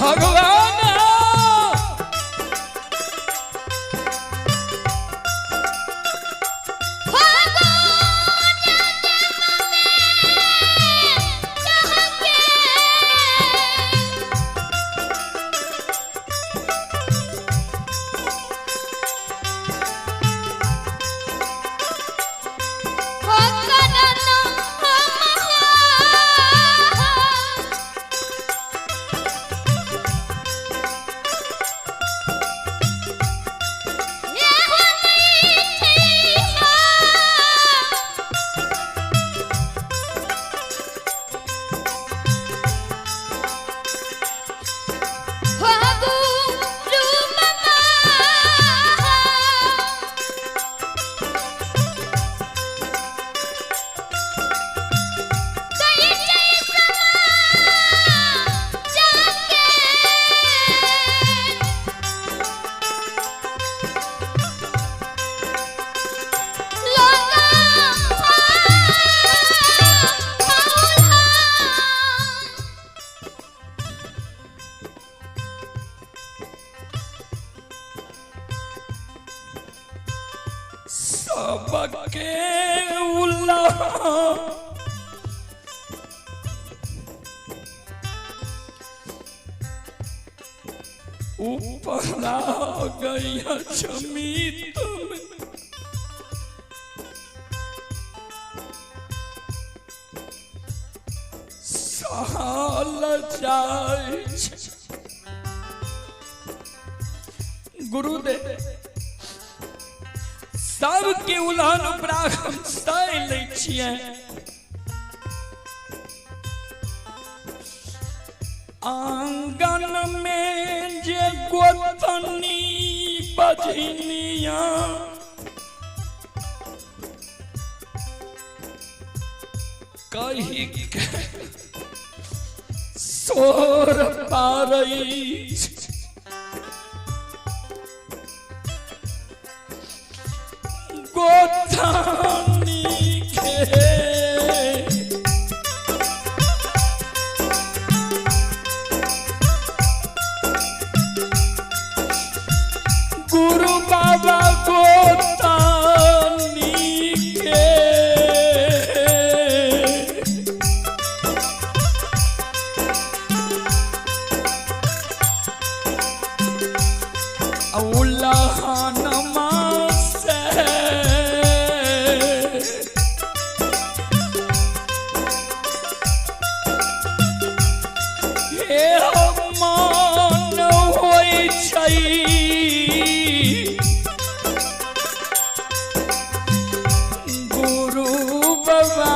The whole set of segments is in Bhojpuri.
भगवान सबके उल्लाह ऊपर आ गया जमीन में साल जाए गुरुदेव सबके उल्हान उपराग हम सह लै छियै आंगन में जे गोतनी बजनिया कही के सोर पारई गोतनी के गुरु बाबा गोतनी के उल्लाहनमा से हे मान होइ छै गुरु बाबा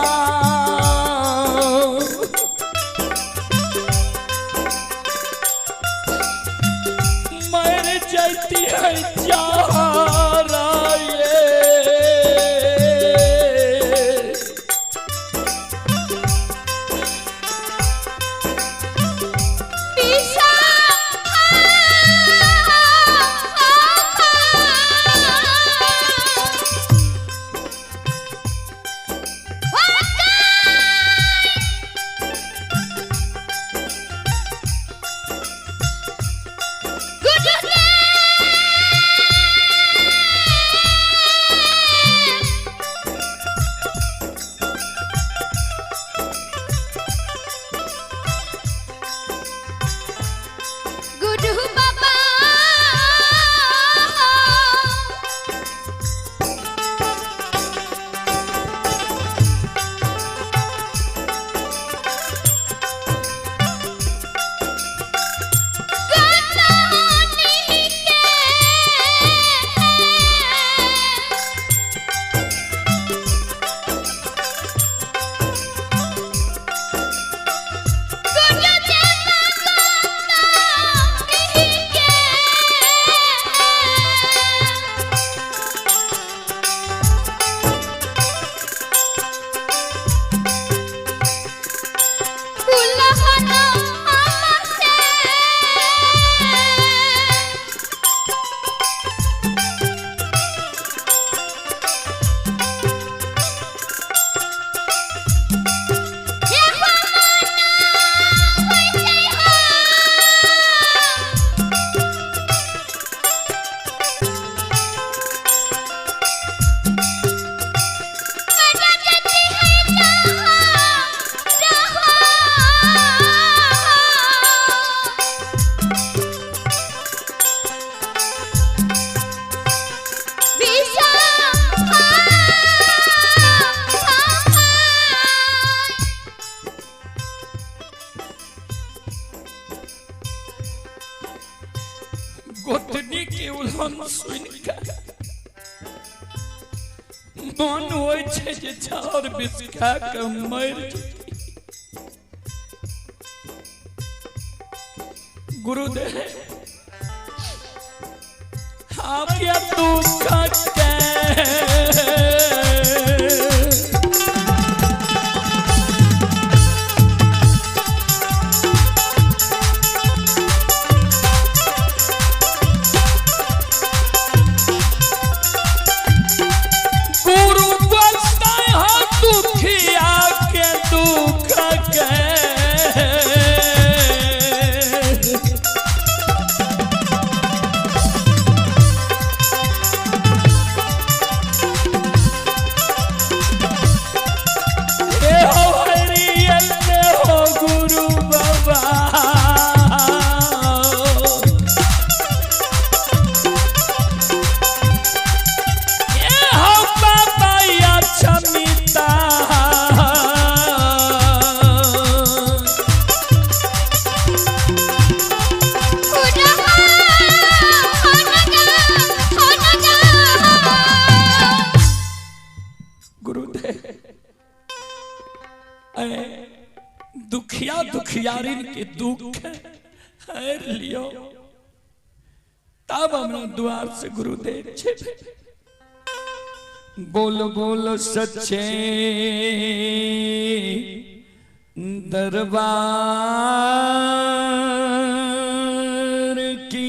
मर जाती है चारा गोतनी के उल्लंघन सुन कर मन होय छे जे चार बिस खा के मर जेती। गुरुदेव आप या दुख के दुखियारिन के दुख हर लियो तब हम द्वार से गुरुदेव छे बोल बोल सच्चे दरबार की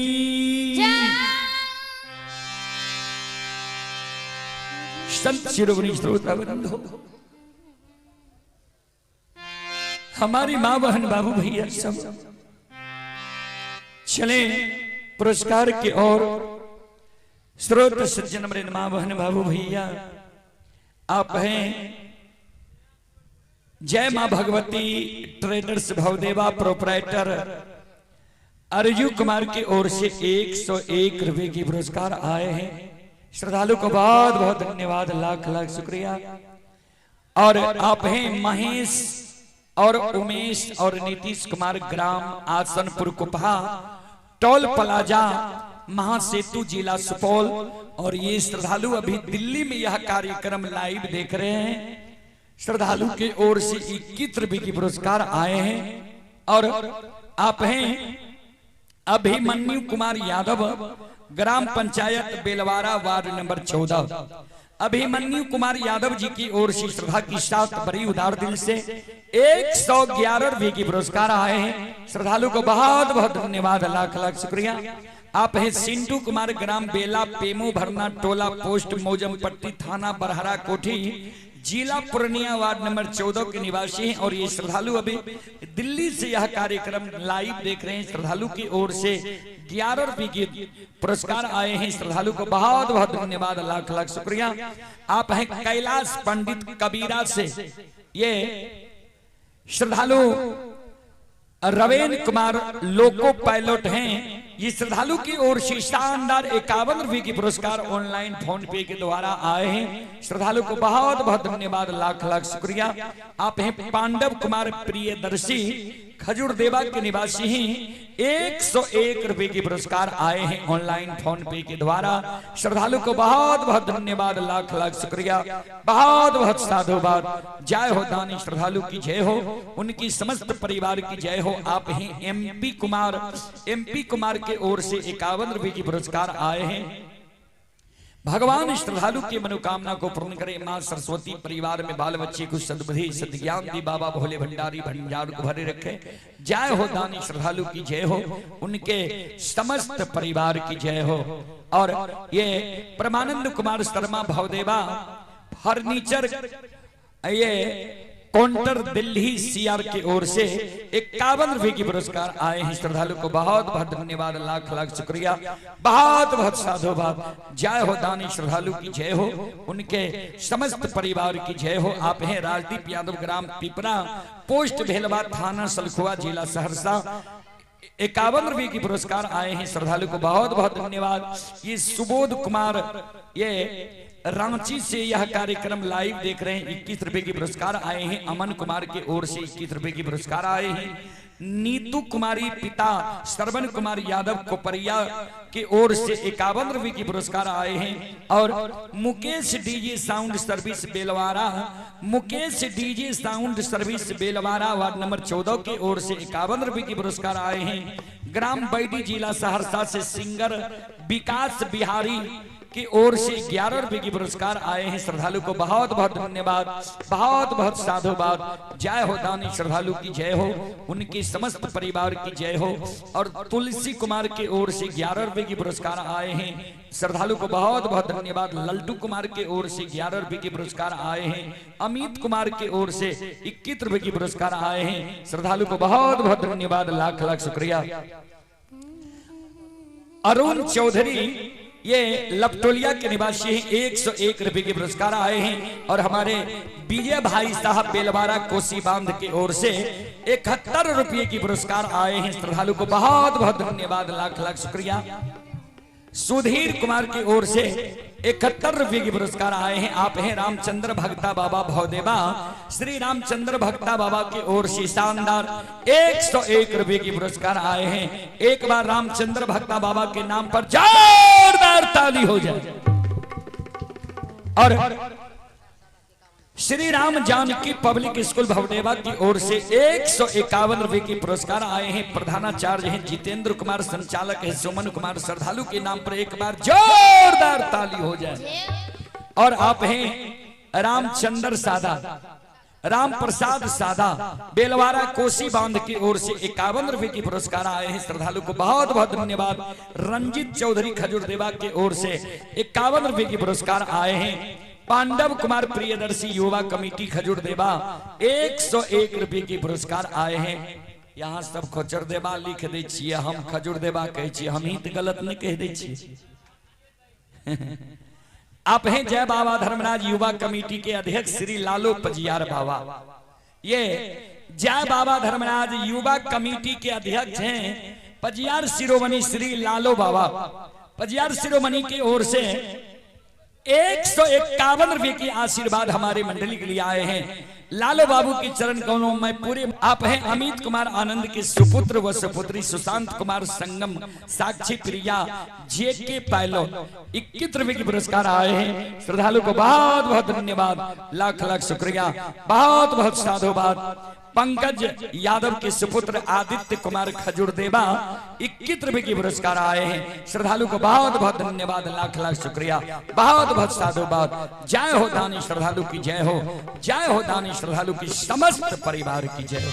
संत शिरोमणि श्रोता वृंदो, हमारी माँ बहन बाबू भैया सब चले पुरस्कार की ओर। स्रोत सज्जन मृन माँ बहन बाबू भैया आप हैं जय माँ भगवती ट्रेडर्स भवदेवा प्रोपराइटर अर्जु कुमार की ओर से 101 रुपए की पुरस्कार आए हैं। श्रद्धालु को बहुत बहुत धन्यवाद, लाख लाख शुक्रिया। और आप हैं महेश और उमेश और नीतीश कुमार, ग्राम आसनपुर कुपहा, टोल प्लाजा, महासेतु, जिला सुपौल। और ये श्रद्धालु अभी दिल्ली में यह कार्यक्रम लाइव देख रहे हैं। श्रद्धालु के ओर से 21 रुपए की पुरस्कार आए हैं। और आप हैं Abhimanyu Kumar Yadav, gram panchayat बेलवारा, ward number 14। Abhimanyu Kumar Yadav ji की ओर से श्रद्धा की साथ बड़ी उदार दिल से 111 रुपए की पुरस्कार आए हैं। श्रद्धालु को बहुत बहुत धन्यवाद, लाख लाख शुक्रिया। आप हैं सिंटू कुमार, ग्राम बेला, पेमो भरना, टोला पोस्ट मौजमपट्टी, थाना बरहरा कोठी, जिला पूर्णिया, वार्ड नंबर 14 के निवासी हैं। और ये श्रद्धालु अभी दिल्ली से यह कार्यक्रम लाइव देख रहे हैं। श्रद्धालु की ओर से 11 रुपए के पुरस्कार आए हैं। श्रद्धालु को बहुत बहुत धन्यवाद, लाख लाख शुक्रिया। आप हैं कैलाश पंडित कबीरा से, ये श्रद्धालु रवेन कुमार लोको पायलट हैं। ये श्रद्धालु की ओर से शानदार 51 रुपए की पुरस्कार ऑनलाइन फोन पे के द्वारा आए हैं। श्रद्धालु को बहुत बहुत धन्यवाद, लाख लाख शुक्रिया। आप हैं पांडव कुमार प्रियदर्शी, खजूर देवा के निवासी हैं। 101 रुपए की पुरस्कार आए हैं ऑनलाइन फोन पे के द्वारा। श्रद्धालु को बहुत बहुत धन्यवाद, लाख लाख शुक्रिया, बहुत बहुत साधुवाद। जय हो दानी श्रद्धालु की जय हो, उनकी समस्त परिवार की जय हो। आप हैं एमपी कुमार के ओर से 51 रुपए की पुरस्कार आए हैं। भगवान श्रद्धालु की मनोकामना को पूर्ण करे। मां सरस्वती परिवार में बाल बच्चे को सद्बुद्धि सद्ज्ञान दी, बाबा भोले भंडारी भंडार को भरे रखे। जय हो दानी श्रद्धालु की जय हो, उनके समस्त परिवार की जय हो। और ये परमानंद कुमार शर्मा भवदेवा फर्नीचर, ये काउंटर दिल्ली सीआर की ओर से 51 रुपए की पुरस्कार आए हैं। श्रद्धालु को बहुत बहुत धन्यवाद, लाख लाख शुक्रिया, बहुत बहुत साधुवाद। जय हो दानी श्रद्धालु की जय हो, उनके समस्त परिवार की जय हो। आप हैं राजदीप यादव, ग्राम पिपरा, पोस्ट भेलवा, थाना सलखुआ, जिला सहरसा। 51 रुपए की पुरस्कार आए हैं। श्रद्धालु को बहुत बहुत धन्यवाद। ये सुबोध कुमार, ये रांची से यह कार्यक्रम लाइव देख रहे हैं। 21 रुपए की पुरस्कार आए हैं। अमन कुमार की ओर से 21 रुपए की पुरस्कार आए हैं। नीतू कुमारी पिता श्रवण कुमार यादव कोपरिया की ओर से 51 रुपए की पुरस्कार आए हैं। और Mukesh DJ sound service Belwara, Mukesh DJ sound service Belwara ward number 14 की ओर से 51 रुपए की पुरस्कार आए हैं। ग्राम बैडी जिला सहरसा से सिंगर विकास बिहारी की ओर से 11 रुपए की पुरस्कार आए हैं। श्रद्धालु को बहुत बहुत धन्यवाद, बहुत बहुत साधुवाद। जय हो दानी श्रद्धालु की जय हो, उनके समस्त परिवार की जय हो। और तुलसी कुमार की ओर से 11 रुपए की पुरस्कार आए हैं। श्रद्धालु को बहुत बहुत धन्यवाद। लल्टू कुमार की ओर से 11 रुपए की पुरस्कार आए हैं। अमित कुमार की ओर से 21 रुपए की पुरस्कार आए हैं। श्रद्धालु को बहुत बहुत धन्यवाद, लाख लाख शुक्रिया। अरुण चौधरी ये लपटोलिया के निवासी हैं, 101 रुपए के पुरस्कार आए हैं। और हमारे विजय भाई साहब बेलवारा कोसी बांध की ओर से 71 रुपए की पुरस्कार आए हैं। श्रद्धालु को बहुत बहुत धन्यवाद, लाख लाख शुक्रिया। सुधीर कुमार की ओर से 71 रुपए की पुरस्कार आए हैं। आप हैं रामचंद्र भक्ता बाबा भवदेवा, श्री रामचंद्र भक्ता बाबा की ओर से शानदार 101 रुपए की पुरस्कार आए हैं। एक बार रामचंद्र भक्ता बाबा के नाम पर जोरदार ताली हो जाए। और श्री राम जानकी पब्लिक स्कूल भवदेवा की ओर से 151 रुपए की पुरस्कार आए हैं। प्रधानाचार्य हैं जितेंद्र कुमार, संचालक है सुमन कुमार। श्रद्धालु के नाम पर एक बार जोरदार ताली हो जाए। और आप हैं रामचंद्र सादा, राम प्रसाद सादा बेलवारा कोसी बांध की ओर से 51 रुपए की पुरस्कार आए हैं। श्रद्धालु को बहुत बहुत धन्यवाद। रंजीत चौधरी खजूरदेवा की ओर से 51 रुपए की पुरस्कार आए हैं। पांडव कुमार प्रियदर्शी युवा कमेटी खजूर देवा 101 रुपए की पुरस्कार आए हैं। यहाँ सब खजूर देवा लिख दे छिए, हम खजूर देवा कहे छिए, हम ही तो गलत नहीं कह दे छिए। आप हैं जय बाबा धर्मराज युवा कमेटी के अध्यक्ष श्री लालू पजियार बाबा। ये जय बाबा धर्मराज युवा कमेटी के अध्यक्ष हैं पजियार शिरोमणि श्री लालू बाबा। पजियार शिरोमणि की ओर से 151 रुपए की आशीर्वाद हमारे मंडली के लिए आए हैं। लालो बाबू की चरण कमलों में पूरे। आप हैं अमित कुमार आनंद के सुपुत्र व सुपुत्री सुशांत कुमार संगम, साक्षी प्रिया, जेके पायलो 21 रुपए की पुरस्कार आए हैं। श्रद्धालु को बहुत बहुत धन्यवाद, लाख लाख शुक्रिया, बहुत बहुत साधुवाद। पंकज यादव के सुपुत्र आदित्य कुमार खजूर देवा 21 रुपए की पुरस्कार आए हैं। श्रद्धालु को बहुत बहुत धन्यवाद, लाख लाख शुक्रिया, बहुत बहुत साधुवाद। जय हो दानी श्रद्धालु की जय हो, जय हो दानी श्रद्धालु की समस्त परिवार की जय हो।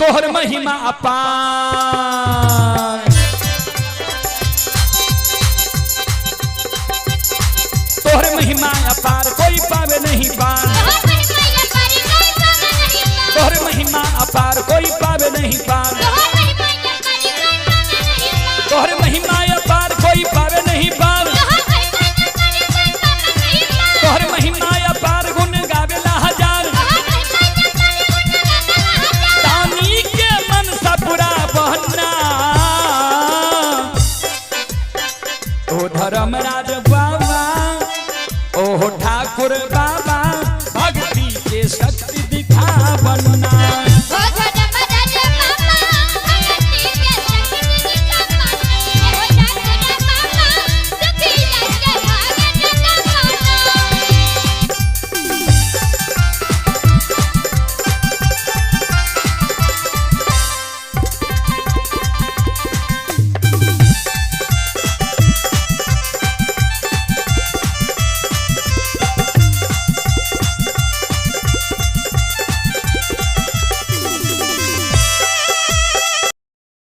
तोहर महिमा अपार, तोहर महिमा अपार कोई पावे नहीं पार, तोहर महिमा अपार कोई पावे नहीं पार, तोहर महिमा अपार कोई पावे नहीं पार, तोहर महिमा अपार गुण गावेला हजार, दानी के मन सा पूरा बहना। ओ धर्मराज